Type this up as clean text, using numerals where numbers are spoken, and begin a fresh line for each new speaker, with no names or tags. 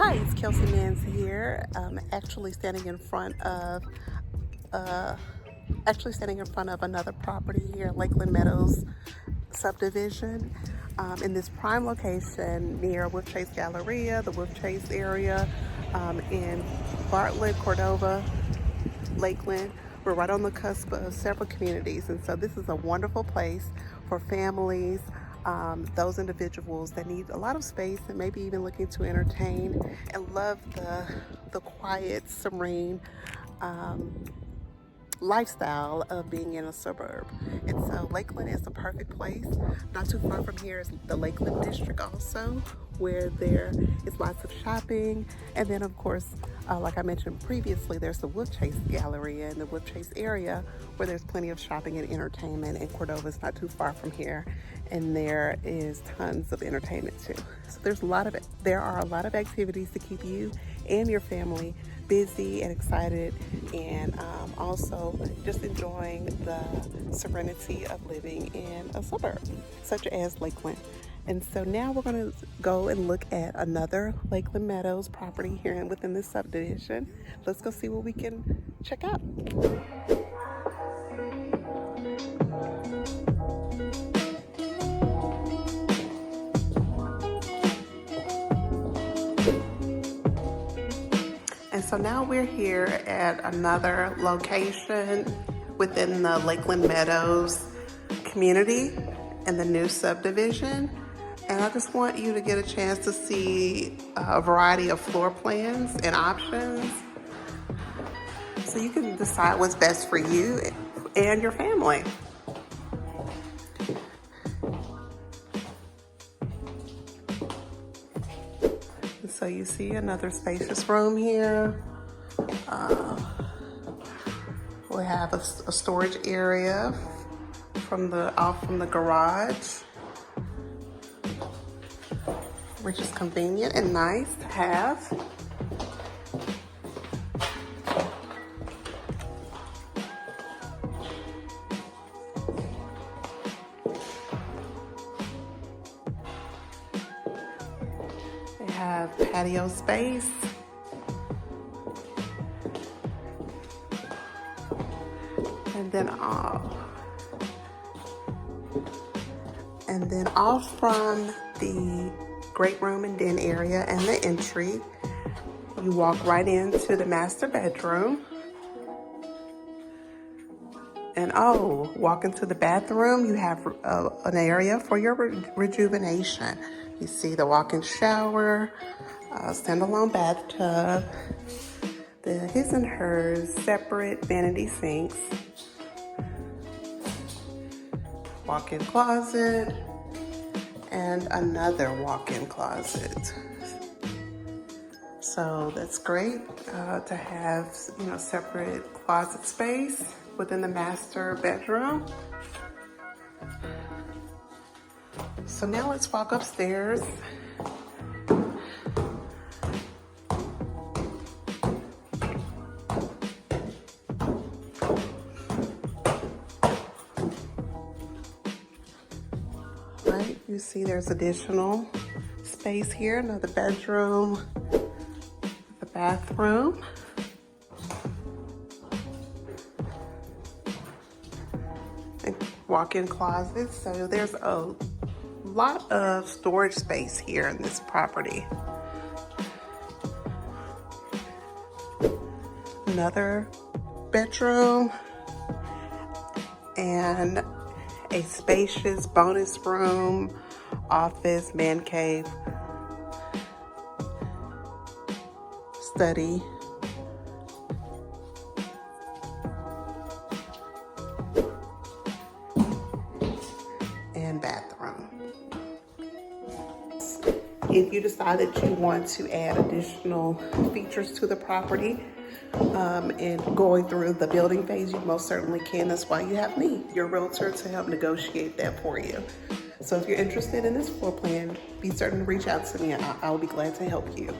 Hi, it's Kelsey Mans here. Actually standing in front of another property here, Lakeland Meadows subdivision, in this prime location near Wolf Chase Galleria, the Wolf Chase area, in Bartlett, Cordova, Lakeland. We're right on the cusp of several communities, and so this is a wonderful place for families, those individuals that need a lot of space and maybe even looking to entertain and love the quiet, serene lifestyle of being in a suburb. And so Lakeland is the perfect place. Not too far from here is the Lakeland district also, where there is lots of shopping. And then of course, like I mentioned previously, there's the Wolf Chase Galleria in the Wolf Chase area where there's plenty of shopping and entertainment, and Cordova is not too far from here. And there is tons of entertainment too. So there are a lot of activities to keep you and your family busy and excited, and also just enjoying the serenity of living in a suburb such as Lakeland. And so now we're going to go and look at another Lakeland Meadows property here within this subdivision. Let's go see what we can check out. And so now we're here at another location within the Lakeland Meadows community and the new subdivision. And I just want you to get a chance to see a variety of floor plans and options so you can decide what's best for you and your family. So you see another spacious room here. We have a storage area off from the garage, which is convenient and nice to have. They have patio space. And then off from the great room and den area and the entry, you walk right into the master bedroom. And walk into the bathroom, you have an area for your rejuvenation. You see the walk-in shower, standalone bathtub, the his and hers separate vanity sinks, walk-in closet, and another walk-in closet. So that's great to have, separate closet space within the master bedroom. So now let's walk upstairs. Right, you see there's additional space here, another bedroom, the bathroom. And walk-in closets, so there's a lot of storage space here in this property. Another bedroom and a spacious bonus room, office, man cave, study. And bathroom. If you decide that you want to add additional features to the property, and going through the building phase, you most certainly can. That's why you have me, your realtor, to help negotiate that for you. So if you're interested in this floor plan, be certain to reach out to me and I'll be glad to help you.